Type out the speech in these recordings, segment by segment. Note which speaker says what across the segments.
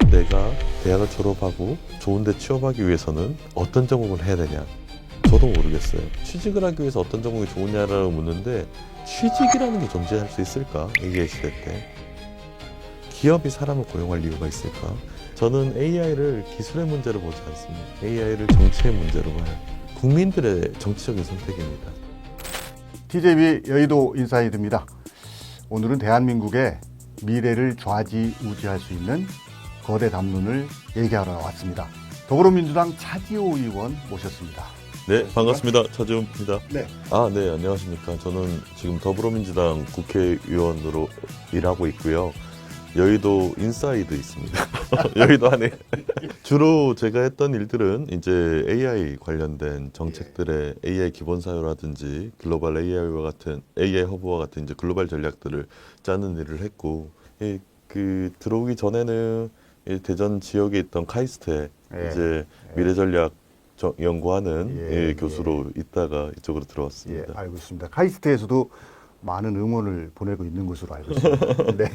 Speaker 1: 내가 대학을 졸업하고 좋은 데 취업하기 위해서는 어떤 전공을 해야 되냐? 저도 모르겠어요. 취직을 하기 위해서 어떤 전공이 좋으냐라고 묻는데 취직이라는 게 존재할 수 있을까? AI 시대 때. 기업이 사람을 고용할 이유가 있을까? 저는 AI를 기술의 문제로 보지 않습니다. AI를 정치의 문제로 봐요. 국민들의 정치적인 선택입니다.
Speaker 2: TJB 여의도 인사이드입니다. 오늘은 대한민국의 미래를 좌지우지할 수 있는 거대 담론을 얘기하러 왔습니다. 더불어민주당 차지호 의원 모셨습니다.
Speaker 1: 네, 반갑습니다. 차지호입니다.
Speaker 2: 네.
Speaker 1: 네, 안녕하십니까. 저는 지금 더불어민주당 국회의원으로 일하고 있고요. 여의도 인사이드 있습니다. 여의도 안에. 주로 제가 했던 일들은 이제 AI 관련된 정책들의 AI 기본 사유라든지 글로벌 AI와 같은 AI 허브와 같은 이제 글로벌 전략들을 짜는 일을 했고, 들어오기 전에는 대전 지역에 있던 카이스트에 이제 미래 전략 연구하는 교수로 있다가 이쪽으로 들어왔습니다.
Speaker 2: 알고 있습니다. 카이스트에서도 많은 응원을 보내고 있는 것으로 알고 있습니다. 네.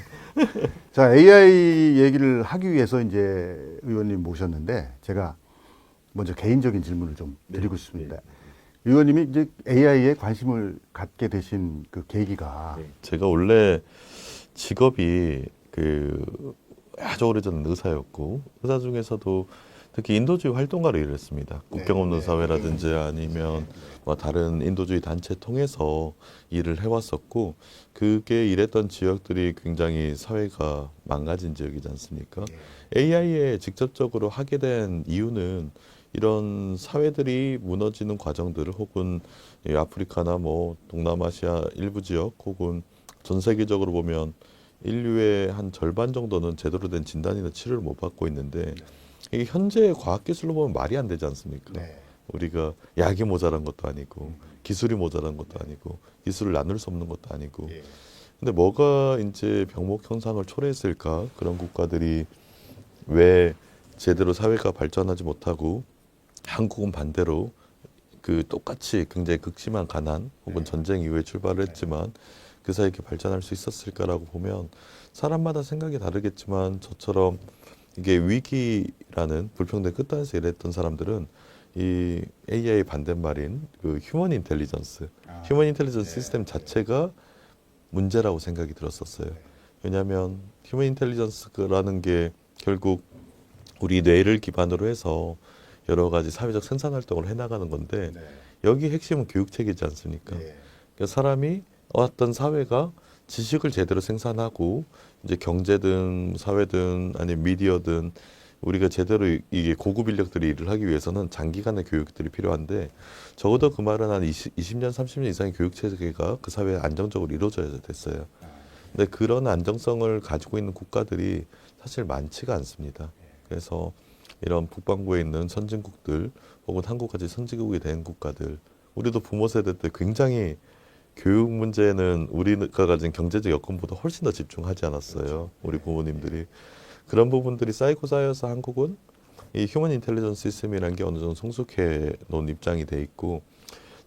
Speaker 2: 자, AI 얘기를 하기 위해서 이제 의원님 모셨는데 제가 먼저 개인적인 질문을 좀 드리고 싶습니다. 의원님이 이제 AI에 관심을 갖게 되신 그 계기가
Speaker 1: 제가 원래 직업이 아주 오래전 의사였고, 의사 중에서도 특히 인도주의 활동가로 일을 했습니다. 국경 없는 사회라든지 아니면 다른 인도주의 단체 통해서 일을 해왔었고, 그게 일했던 지역들이 굉장히 사회가 망가진 지역이지 않습니까? AI에 직접적으로 하게 된 이유는 이런 사회들이 무너지는 과정들을 혹은 아프리카나 동남아시아 일부 지역 혹은 전 세계적으로 보면 인류의 한 절반 정도는 제대로 된 진단이나 치료를 못 받고 있는데, 이게 현재 과학기술로 보면 말이 안 되지 않습니까? 우리가 약이 모자란 것도 아니고 기술이 모자란 것도 아니고 기술을 나눌 수 없는 것도 아니고, 근데 뭐가 이제 병목 현상을 초래했을까? 그런 국가들이 왜 제대로 사회가 발전하지 못하고 한국은 반대로 똑같이 굉장히 극심한 가난 혹은 전쟁 이후에 출발을 했지만 그 사이에 이렇게 발전할 수 있었을까라고 보면, 사람마다 생각이 다르겠지만 저처럼 이게 위기라는 불평등 끝단에서 일했던 사람들은 이 AI 반대말인 휴먼 인텔리전스 시스템 자체가 문제라고 생각이 들었었어요. 왜냐하면 휴먼 인텔리전스라는 게 결국 우리 뇌를 기반으로 해서 여러 가지 사회적 생산 활동을 해나가는 건데, 여기 핵심은 교육체계지 않습니까? 그러니까 사람이 어떤 사회가 지식을 제대로 생산하고 이제 경제든 사회든 아니면 미디어든 우리가 제대로 이게 고급 인력들이 일을 하기 위해서는 장기간의 교육들이 필요한데, 적어도 그 말은 한 20년, 30년 이상의 교육 체계가 그 사회에 안정적으로 이루어져야 됐어요. 근데 그런 안정성을 가지고 있는 국가들이 사실 많지가 않습니다. 그래서 이런 북반구에 있는 선진국들 혹은 한국까지 선진국이 된 국가들, 우리도 부모 세대 때 굉장히 교육 문제는 우리가 가진 경제적 여건보다 훨씬 더 집중하지 않았어요. 우리 부모님들이. 그런 부분들이 쌓이고 쌓여서 한국은 이 휴먼 인텔리전스 시스템이라는 게 어느 정도 성숙해 놓은 입장이 돼 있고,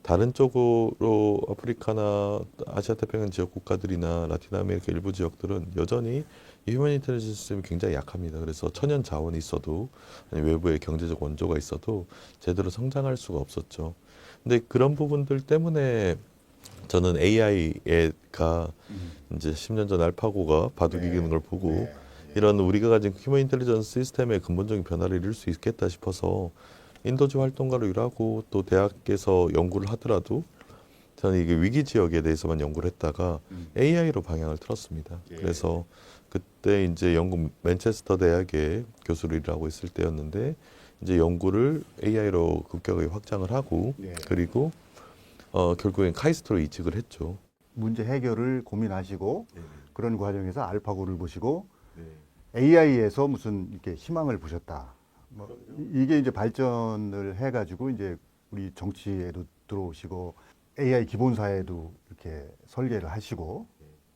Speaker 1: 다른 쪽으로 아프리카나 아시아 태평양 지역 국가들이나 라틴 아메리카 일부 지역들은 여전히 이 휴먼 인텔리전스 시스템이 굉장히 약합니다. 그래서 천연 자원이 있어도 아니 외부의 경제적 원조가 있어도 제대로 성장할 수가 없었죠. 근데 그런 부분들 때문에 저는 AI가 이제 10년 전 알파고가 바둑 이기는 걸 보고 이런 우리가 가진 휴먼 인텔리전스 시스템의 근본적인 변화를 이룰 수 있겠다 싶어서 인도주의 활동가로 일하고, 또 대학에서 연구를 하더라도 저는 이게 위기 지역에 대해서만 연구를 했다가 AI로 방향을 틀었습니다. 그래서 그때 이제 영국 맨체스터 대학에 교수로 일하고 있을 때였는데, 이제 연구를 AI로 급격하게 확장을 하고 그리고 결국엔 카이스트로 이직을 했죠.
Speaker 2: 문제 해결을 고민하시고 그런 과정에서 알파고를 보시고 AI에서 무슨 이렇게 희망을 보셨다. 이게 이제 발전을 해가지고 이제 우리 정치에도 들어오시고 AI 기본사에도 이렇게 설계를 하시고,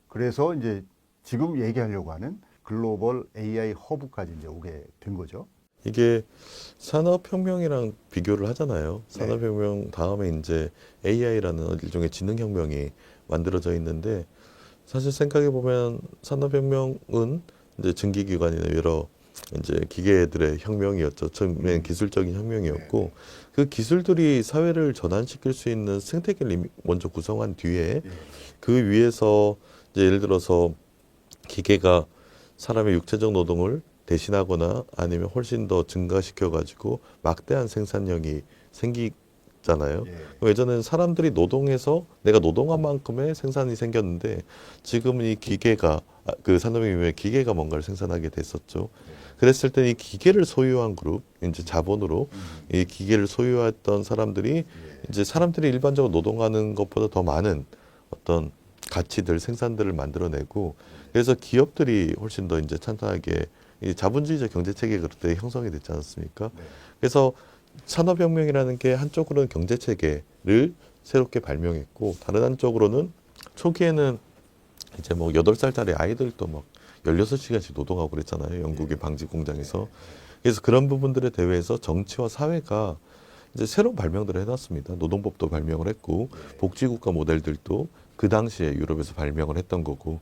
Speaker 2: 그래서 이제 지금 얘기하려고 하는 글로벌 AI 허브까지 이제 오게 된 거죠.
Speaker 1: 이게 산업혁명이랑 비교를 하잖아요. 산업혁명 다음에 이제 AI라는 일종의 지능혁명이 만들어져 있는데, 사실 생각해 보면 산업혁명은 이제 증기기관이나 여러 이제 기계들의 혁명이었죠. 처음엔 기술적인 혁명이었고 그 기술들이 사회를 전환시킬 수 있는 생태계를 이미 먼저 구성한 뒤에 그 위에서 이제 예를 들어서 기계가 사람의 육체적 노동을 대신하거나 아니면 훨씬 더 증가시켜 가지고 막대한 생산력이 생기잖아요. 예전에는 사람들이 노동해서 내가 노동한 만큼의 생산이 생겼는데 지금은 이 기계가 그 산업혁명에 기계가 뭔가를 생산하게 됐었죠. 그랬을 때 이 기계를 소유한 그룹, 이제 자본으로 이 기계를 소유했던 사람들이 이제 사람들이 일반적으로 노동하는 것보다 더 많은 어떤 가치들, 생산들을 만들어내고 그래서 기업들이 훨씬 더 이제 탄탄하게 이 자본주의적 경제 체계가 그때 형성이 됐지 않았습니까? 그래서 산업혁명이라는 게 한쪽으로는 경제 체계를 새롭게 발명했고 다른 한쪽으로는 초기에는 이제 뭐 8살짜리 아이들도 막 16시간씩 노동하고 그랬잖아요. 영국의 방직 공장에서. 그래서 그런 부분들에 대해서 정치와 사회가 이제 새로운 발명들을 해놨습니다. 노동법도 발명을 했고 복지국가 모델들도 그 당시에 유럽에서 발명을 했던 거고.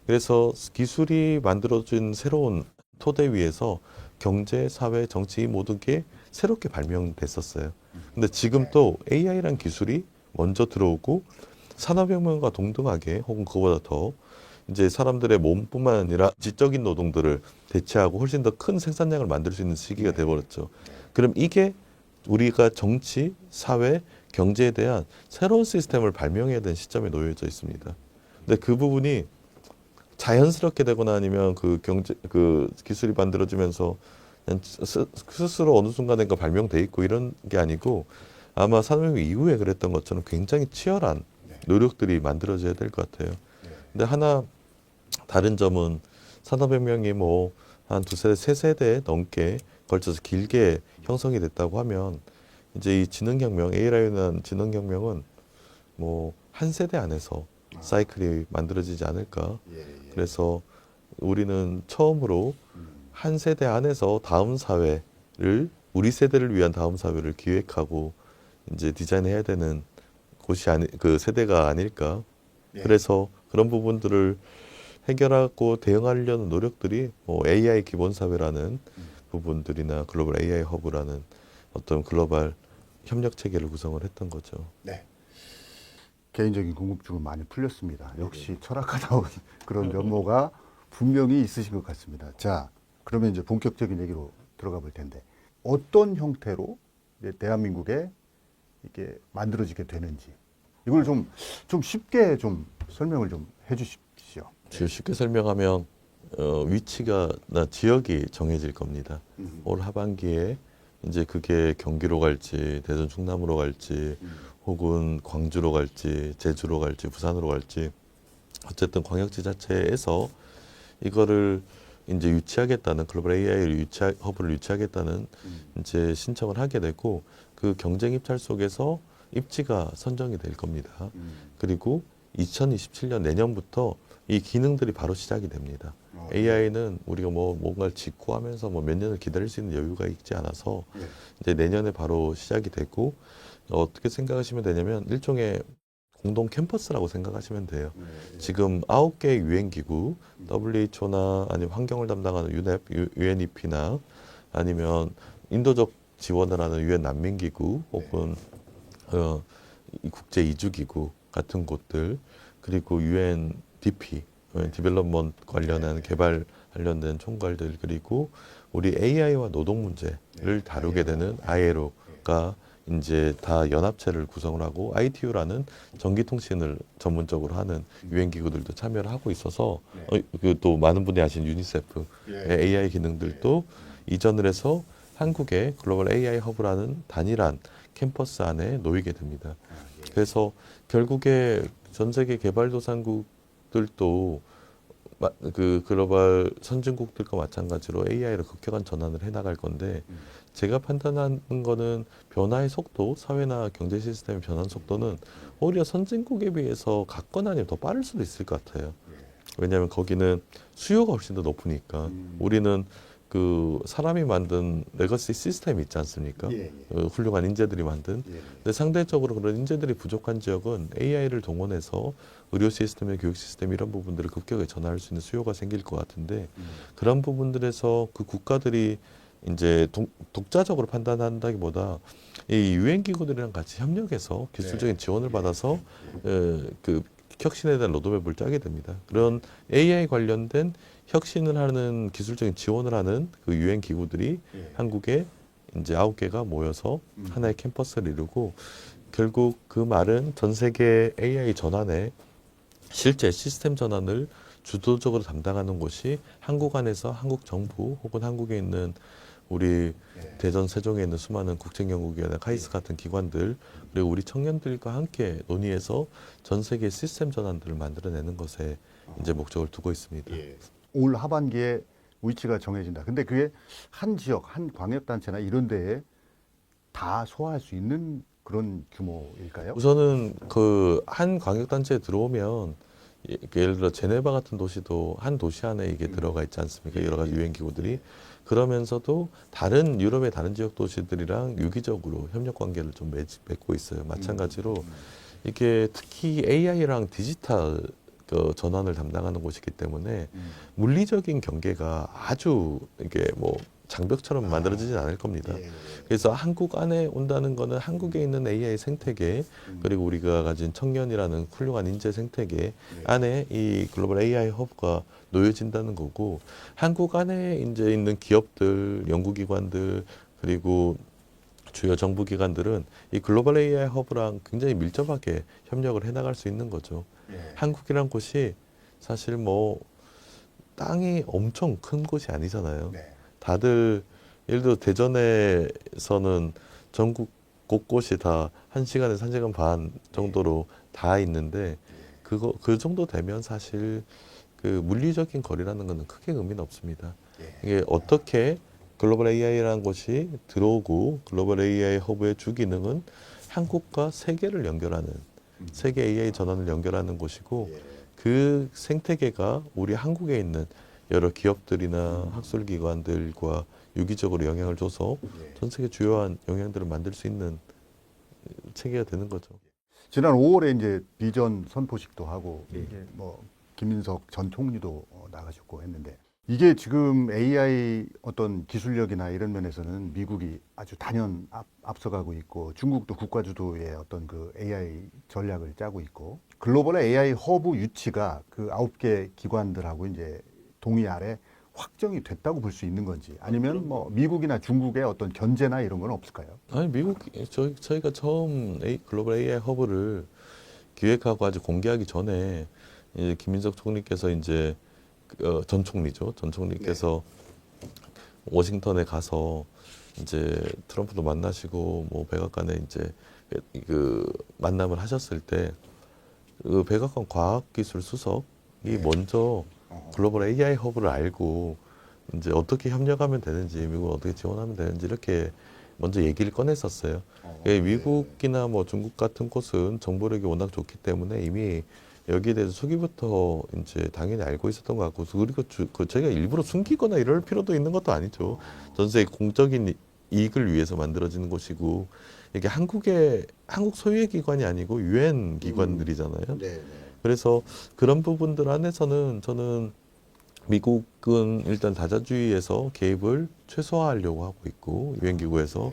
Speaker 1: 그래서 기술이 만들어준 새로운 토대 위에서 경제, 사회, 정치 이 모든 게 새롭게 발명됐었어요. 근데 지금 또 AI라는 기술이 먼저 들어오고 산업혁명과 동등하게 혹은 그보다 더 이제 사람들의 몸뿐만 아니라 지적인 노동들을 대체하고 훨씬 더 큰 생산량을 만들 수 있는 시기가 돼버렸죠. 그럼 이게 우리가 정치, 사회, 경제에 대한 새로운 시스템을 발명해야 되는 시점에 놓여져 있습니다. 근데 그 부분이 자연스럽게 되거나 아니면 그 경제, 그 기술이 만들어지면서 그냥 스스로 어느 순간인가 발명돼 있고 이런 게 아니고 아마 산업혁명 이후에 그랬던 것처럼 굉장히 치열한 노력들이 만들어져야 될 것 같아요. 근데 하나 다른 점은 산업혁명이 뭐 한 두 세대, 세 세대 넘게 걸쳐서 길게 형성이 됐다고 하면 이제 이 지능혁명, AI라는 지능혁명은 뭐 한 세대 안에서 사이클이 만들어지지 않을까. 그래서 우리는 처음으로 한 세대 안에서 다음 사회를 우리 세대를 위한 다음 사회를 기획하고 이제 디자인해야 되는 곳이 그 세대가 아닐까. 그래서 그런 부분들을 해결하고 대응하려는 노력들이 뭐 AI 기본 사회라는 부분들이나 글로벌 AI 허브라는 어떤 글로벌 협력 체계를 구성을 했던 거죠.
Speaker 2: 네. 개인적인 궁금증은 많이 풀렸습니다. 역시 철학가다운 그런 면모가 분명히 있으신 것 같습니다. 자, 그러면 이제 본격적인 얘기로 들어가 볼 텐데 어떤 형태로 이제 대한민국에 이게 만들어지게 되는지 이걸 좀 쉽게 좀 설명을 좀 해주십시오.
Speaker 1: 쉽게 설명하면 위치가 나 지역이 정해질 겁니다. 올 하반기에 이제 그게 경기로 갈지 대전 충남으로 갈지 혹은 광주로 갈지 제주로 갈지 부산으로 갈지 어쨌든 광역지자체에서 이거를 이제 유치하겠다는 글로벌 AI 허브를 유치하겠다는 이제 신청을 하게 되고 그 경쟁 입찰 속에서 입지가 선정이 될 겁니다. 그리고 2027년 내년부터 이 기능들이 바로 시작이 됩니다. AI는 우리가 뭐 뭔가를 직구하면서 뭐 몇 년을 기다릴 수 있는 여유가 있지 않아서 이제 내년에 바로 시작이 되고 어떻게 생각하시면 되냐면 일종의 공동 캠퍼스라고 생각하시면 돼요. 지금 9개 유엔기구, WHO나 아니면 환경을 담당하는 UNEP, UNEP나 아니면 인도적 지원을 하는 유엔 난민기구 혹은 이 국제 이주기구 같은 곳들 그리고 UNDP, 디벨롭먼트 관련한 개발 관련된 총괄들 그리고 우리 AI와 노동 문제를 다루게 되는 ILO가 이제 다 연합체를 구성을 하고 ITU라는 전기통신을 전문적으로 하는 유엔 기구들도 참여를 하고 있어서 또 많은 분이 아시는 유니세프의 AI 기능들도 이전을 해서 한국의 글로벌 AI 허브라는 단일한 캠퍼스 안에 놓이게 됩니다. 그래서 결국에 전 세계 개발도상국들도 그 글로벌 선진국들과 마찬가지로 AI로 급격한 전환을 해나갈 건데 제가 판단하는 거는 변화의 속도, 사회나 경제 시스템의 변화 속도는 오히려 선진국에 비해서 같거나 아니면 더 빠를 수도 있을 것 같아요. 왜냐하면 거기는 수요가 훨씬 더 높으니까 우리는 그 사람이 만든 레거시 시스템이 있지 않습니까?
Speaker 2: 예, 예.
Speaker 1: 훌륭한 인재들이 만든.
Speaker 2: 예.
Speaker 1: 근데 상대적으로 그런 인재들이 부족한 지역은 AI를 동원해서 의료 시스템, 교육 시스템 이런 부분들을 급격하게 전환할 수 있는 수요가 생길 것 같은데 그런 부분들에서 그 국가들이 이제 독자적으로 판단한다기보다 이 유엔 기구들이랑 같이 협력해서 기술적인 지원을 받아서 그 혁신에 대한 로드맵을 짜게 됩니다. 그런 AI 관련된 혁신을 하는 기술적인 지원을 하는 그 유엔 기구들이 한국에 이제 9개가 모여서 하나의 캠퍼스를 이루고 결국 그 말은 전 세계 AI 전환에 실제 시스템 전환을 주도적으로 담당하는 곳이 한국 안에서 한국 정부 혹은 한국에 있는 우리 대전 세종에 있는 수많은 국책연구기관, 카이스 같은 기관들 그리고 우리 청년들과 함께 논의해서 전 세계 시스템 전환들을 만들어내는 것에 이제 목적을 두고 있습니다.
Speaker 2: 올 하반기에 위치가 정해진다. 근데 그게 한 지역, 한 광역단체나 이런 데에 다 소화할 수 있는 그런 규모일까요?
Speaker 1: 우선은 그 한 광역단체에 들어오면 예를 들어 제네바 같은 도시도 한 도시 안에 이게 들어가 있지 않습니까? 여러 가지 유엔 기구들이. 그러면서도 다른 유럽의 다른 지역 도시들이랑 유기적으로 협력 관계를 좀 맺고 있어요. 마찬가지로 이게 특히 AI랑 디지털 그 전환을 담당하는 곳이기 때문에 물리적인 경계가 아주 이게 뭐 장벽처럼 만들어지진 않을 겁니다. 그래서 한국 안에 온다는 거는 한국에 있는 AI 생태계 그리고 우리가 가진 청년이라는 훌륭한 인재 생태계 안에 이 글로벌 AI 허브가 놓여진다는 거고 한국 안에 이제 있는 기업들, 연구기관들 그리고 주요 정부기관들은 이 글로벌 AI 허브랑 굉장히 밀접하게 협력을 해나갈 수 있는 거죠. 한국이란 곳이 사실 뭐 땅이 엄청 큰 곳이 아니잖아요. 다들 예를 들어 대전에서는 전국 곳곳이 다 1시간에서 1시간 반 정도로 다 있는데 그 정도 되면 사실 그 물리적인 거리라는 것은 크게 의미는 없습니다. 이게 어떻게 글로벌 AI라는 곳이 들어오고 글로벌 AI 허브의 주 기능은 한국과 세계를 연결하는 세계 AI 전환을 연결하는 곳이고 그 생태계가 우리 한국에 있는 여러 기업들이나 학술기관들과 유기적으로 영향을 줘서 전 세계 주요한 영향들을 만들 수 있는 체계가 되는 거죠.
Speaker 2: 지난 5월에 이제 비전 선포식도 하고 이게 뭐 김민석 전 총리도 나가셨고 했는데 이게 지금 AI 어떤 기술력이나 이런 면에서는 미국이 아주 단연 앞서가고 있고 중국도 국가 주도의 어떤 그 AI 전략을 짜고 있고 글로벌 AI 허브 유치가 그 9개 기관들하고 이제 동의 아래 확정이 됐다고 볼 수 있는 건지 아니면 뭐 미국이나 중국의 어떤 견제나 이런 건 없을까요?
Speaker 1: 아니 미국 저희가 처음 글로벌 AI 허브를 기획하고 아직 공개하기 전에 이제 김민석 총리께서 이제 전 총리죠. 전 총리께서 워싱턴에 가서 이제 트럼프도 만나시고 뭐 백악관에 이제 그 만남을 하셨을 때 그 백악관 과학기술 수석이 먼저 글로벌 AI 허브를 알고 이제 어떻게 협력하면 되는지 미국은 어떻게 지원하면 되는지 이렇게 먼저 얘기를 꺼냈었어요. 미국이나 뭐 중국 같은 곳은 정보력이 워낙 좋기 때문에 이미 여기에 대해서 초기부터 이제 당연히 알고 있었던 것 같고 그리고 저희가 일부러 숨기거나 이럴 필요도 있는 것도 아니죠. 전 세계 공적인 이익을 위해서 만들어지는 곳이고 이게 한국 소유의 기관이 아니고 유엔 기관들이잖아요. 그래서 그런 부분들 안에서는 저는 미국은 일단 다자주의에서 개입을 최소화하려고 하고 있고 유엔 기구에서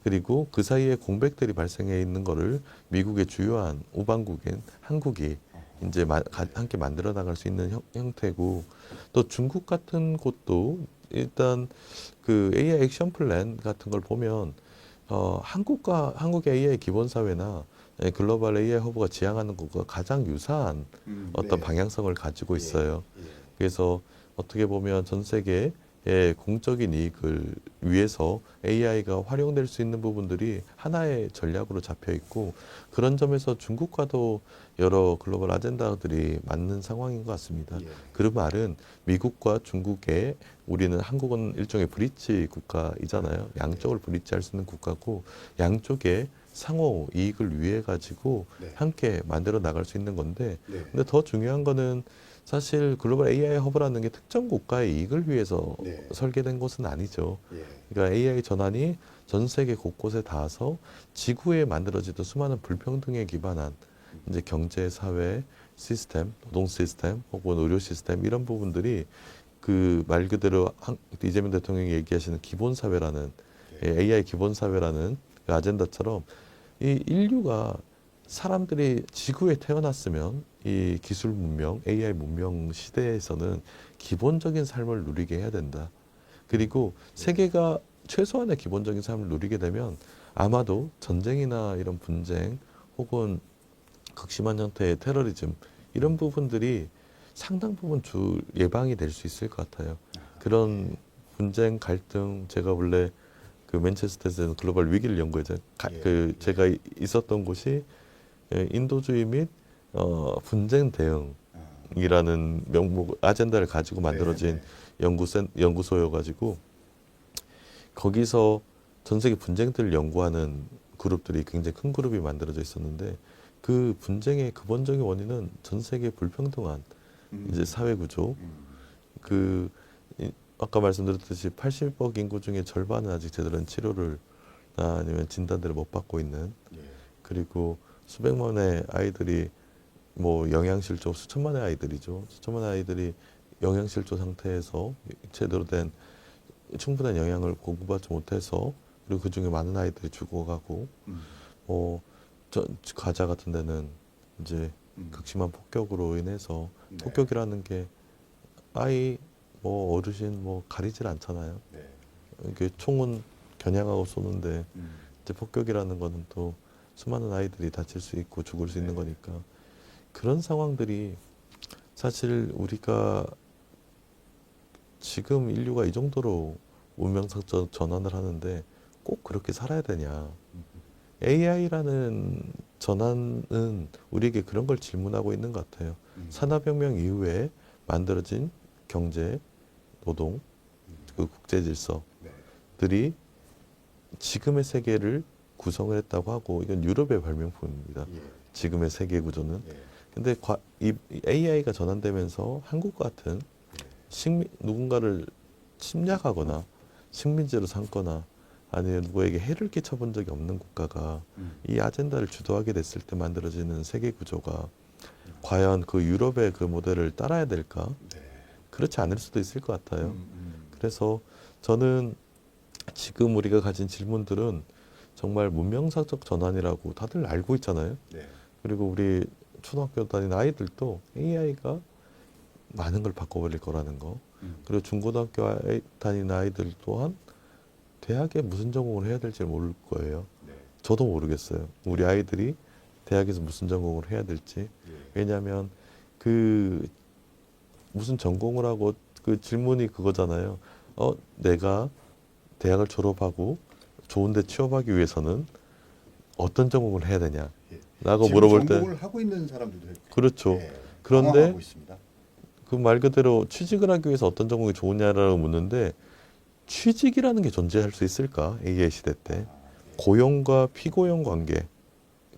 Speaker 1: 그리고 그 사이에 공백들이 발생해 있는 거를 미국의 주요한 우방국인 한국이 이제 함께 만들어 나갈 수 있는 형태고 또 중국 같은 곳도 일단 그 AI 액션 플랜 같은 걸 보면 한국의 AI 기본 사회나 글로벌 AI 허브가 지향하는 것과 가장 유사한 어떤 방향성을 가지고 있어요. 그래서 어떻게 보면 전 세계의 공적인 이익을 위해서 AI가 활용될 수 있는 부분들이 하나의 전략으로 잡혀 있고 그런 점에서 중국과도 여러 글로벌 아젠다들이 맞는 상황인 것 같습니다. 그 말은 미국과 중국의 우리는 한국은 일종의 브릿지 국가이잖아요. 양쪽을 브릿지할 수 있는 국가고 양쪽의 상호 이익을 위해 가지고 함께 만들어 나갈 수 있는 건데 근데 더 중요한 거는 사실 글로벌 AI 허브라는 게 특정 국가의 이익을 위해서
Speaker 2: 네.
Speaker 1: 설계된 곳은 아니죠.
Speaker 2: 예.
Speaker 1: 그러니까 AI 전환이 전 세계 곳곳에 닿아서 지구에 만들어지던 수많은 불평등에 기반한 이제 경제, 사회 시스템, 노동 시스템 혹은 의료 시스템 이런 부분들이 그 말 그대로 이재명 대통령이 얘기하시는 기본 사회라는 AI 기본 사회라는 그 아젠다처럼 이 인류가 사람들이 지구에 태어났으면 이 기술 문명, AI 문명 시대에서는 기본적인 삶을 누리게 해야 된다. 그리고 세계가 최소한의 기본적인 삶을 누리게 되면 아마도 전쟁이나 이런 분쟁 혹은 극심한 형태의 테러리즘 이런 부분들이 상당 부분 예방이 될 수 있을 것 같아요. 그런 분쟁, 갈등, 제가 원래 그 맨체스터에서 글로벌 위기를 연구해서 제가 있었던 곳이 인도주의 및 분쟁 대응이라는 명목 아젠다를 가지고 만들어진 연구소여가지고 거기서 전 세계 분쟁들을 연구하는 그룹들이 굉장히 큰 그룹이 만들어져 있었는데 그 분쟁의 근본적인 원인은 전 세계 불평등한 이제 사회 구조 아까 말씀드렸듯이 80억 인구 중에 절반은 아직 제대로 된 치료를 아니면 진단들을 못 받고 있는 그리고 수백만의 아이들이 뭐 영양실조 수천만의 아이들이죠. 수천만의 아이들이 영양실조 상태에서 제대로 된 충분한 영양을 공급받지 못해서 그리고 그 중에 많은 아이들이 죽어가고 가자 같은 데는 이제 극심한 폭격으로 인해서 폭격이라는 게 아이 뭐 어르신 뭐 가리질 않잖아요. 이게 총은 겨냥하고 쏘는데 이제 폭격이라는 거는 또 수많은 아이들이 다칠 수 있고 죽을 수 있는 거니까 그런 상황들이 사실 우리가 지금 인류가 이 정도로 문명사적 전환을 하는데 꼭 그렇게 살아야 되냐. AI라는 전환은 우리에게 그런 걸 질문하고 있는 것 같아요. 산업혁명 이후에 만들어진 경제, 노동, 그 국제 질서들이 지금의 세계를 구성을 했다고 하고 이건 유럽의 발명품입니다. 지금의 세계 구조는. 근데 이 AI가 전환되면서 한국 같은 누군가를 침략하거나 식민지로 삼거나 아니면 누구에게 해를 끼쳐본 적이 없는 국가가 이 아젠다를 주도하게 됐을 때 만들어지는 세계 구조가 과연 그 유럽의 그 모델을 따라야 될까? 그렇지 않을 수도 있을 것 같아요. 그래서 저는 지금 우리가 가진 질문들은 정말 문명사적 전환이라고 다들 알고 있잖아요. 그리고 우리 초등학교 다니는 아이들도 AI가 많은 걸 바꿔버릴 거라는 거. 그리고 중고등학교 다니는 아이들 또한 대학에 무슨 전공을 해야 될지 모를 거예요. 저도 모르겠어요. 우리 아이들이 대학에서 무슨 전공을 해야 될지. 왜냐하면 그 무슨 전공을 하고 그 질문이 그거잖아요. 내가 대학을 졸업하고 좋은 데 취업하기 위해서는 어떤 전공을 해야 되냐? 라고 물어볼 때
Speaker 2: 전공을 하고 있는 사람들도 있고.
Speaker 1: 그렇죠. 그런데
Speaker 2: 당황하고 있습니다.
Speaker 1: 그 말 그대로 취직을 하기 위해서 어떤 전공이 좋으냐라고 묻는데 취직이라는 게 존재할 수 있을까? AI 시대 때 고용과 피고용 관계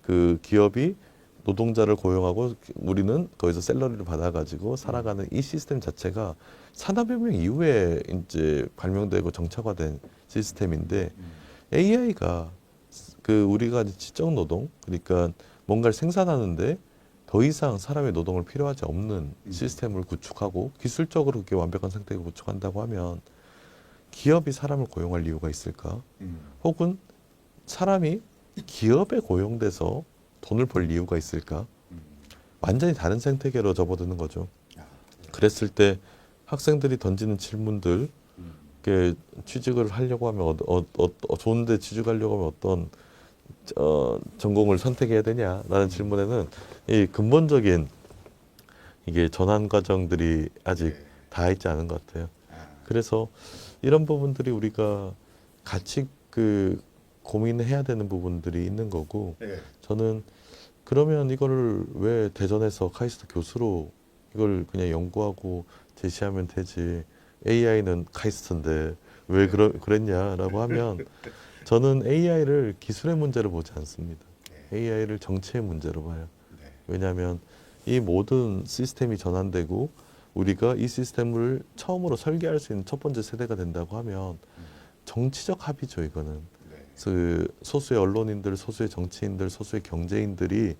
Speaker 1: 그 기업이 노동자를 고용하고 우리는 거기서 샐러리를 받아가지고 살아가는 이 시스템 자체가 산업혁명 이후에 이제 발명되고 정착화된 시스템인데 AI가 그 우리가 지적 노동 그러니까 뭔가를 생산하는데 더 이상 사람의 노동을 필요하지 없는 시스템을 구축하고 기술적으로 그게 완벽한 상태를 구축한다고 하면 기업이 사람을 고용할 이유가 있을까? 혹은 사람이 기업에 고용돼서 돈을 벌 이유가 있을까? 완전히 다른 생태계로 접어드는 거죠. 그랬을 때 학생들이 던지는 질문들, 취직을 하려고 하면 좋은데 취직하려고 하면 어떤 전공을 선택해야 되냐라는 질문에는 이 근본적인 이게 전환 과정들이 아직 다 있지 않은 것 같아요. 그래서 이런 부분들이 우리가 같이 그 고민해야 되는 부분들이 있는 거고 저는 그러면 이거를 왜 대전에서 카이스트 교수로 이걸 그냥 연구하고 제시하면 되지 AI는 카이스트인데 왜 그랬냐라고 하면 저는 AI를 기술의 문제로 보지 않습니다. AI를 정치의 문제로 봐요. 왜냐하면 이 모든 시스템이 전환되고 우리가 이 시스템을 처음으로 설계할 수 있는 첫 번째 세대가 된다고 하면 정치적 합의죠, 이거는. 그 소수의 언론인들, 소수의 정치인들, 소수의 경제인들이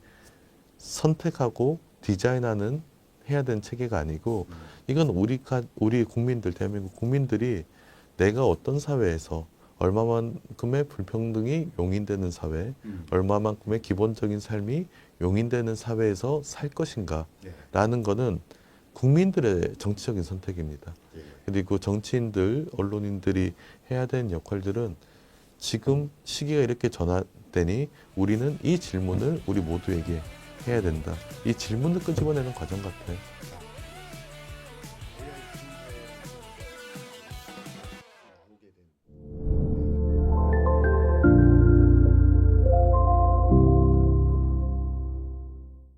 Speaker 1: 선택하고 디자인하는 해야 되는 체계가 아니고 이건 우리 국민들, 대한민국 국민들이 내가 어떤 사회에서 얼마만큼의 불평등이 용인되는 사회, 얼마만큼의 기본적인 삶이 용인되는 사회에서 살 것인가라는 거는 국민들의 정치적인 선택입니다. 그리고 정치인들, 언론인들이 해야 되는 역할들은 지금 시기가 이렇게 전환되니 우리는 이 질문을 우리 모두에게 해야 된다. 이 질문을 끄집어내는 과정 같아요.